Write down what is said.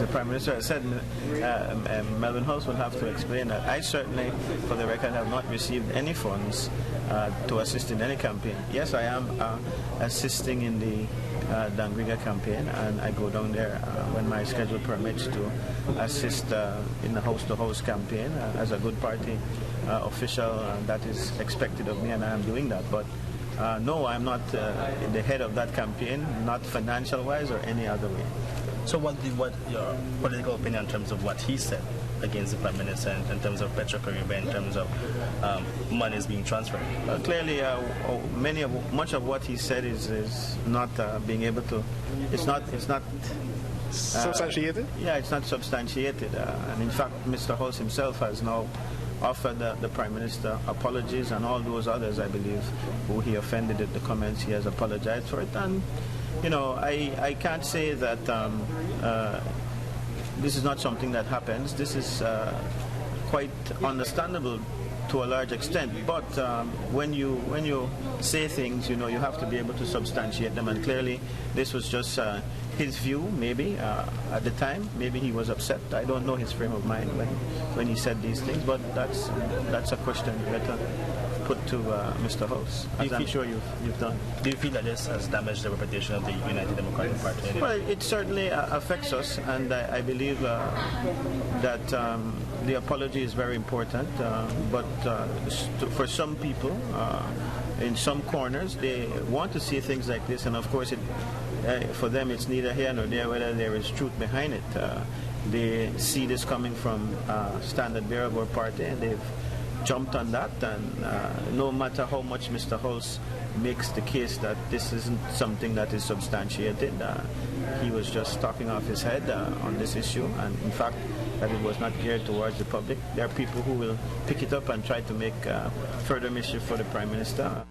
the Prime Minister has said, Melvin Hulse will have to explain that. I certainly, for the record, have not received any funds to assist in any campaign. Yes, I am assisting in the Dangriga campaign, and I go down there when my schedule permits to assist in the house-to-house campaign as a good party official. That is expected of me, and I am doing that. But no, I'm not the head of that campaign, not financial-wise or any other way. So what your political opinion in terms of what he said against the Prime Minister in terms of Petro-Caribbean, in terms of monies being transferred? Clearly, much of what he said is not being able to. It's not substantiated? Yeah, it's not substantiated. And in fact, Mr. Hulse himself has now offered the Prime Minister apologies, and all those others, I believe, who he offended at the comments, he has apologized for it. And, you know, I can't say that this is not something that happens. This is quite understandable to a large extent. But when you say things, you know, you have to be able to substantiate them. And clearly, this was just his view, maybe, at the time. Maybe he was upset. I don't know his frame of mind when he said these things. But that's a question better put to Mr. Hulse, as I'm sure you've done. Do you feel that this has damaged the reputation of the United Democratic Party? Well, it certainly affects us, and I believe that the apology is very important. But for some people, in some corners, they want to see things like this, and of course, for them, it's neither here nor there whether there is truth behind it. They see this coming from Standard Bearer Party, and they've jumped on that, and no matter how much Mr. Hulse makes the case that this isn't something that is substantiated, he was just talking off his head on this issue, and in fact that it was not geared towards the public. There are people who will pick it up and try to make further mischief for the Prime Minister.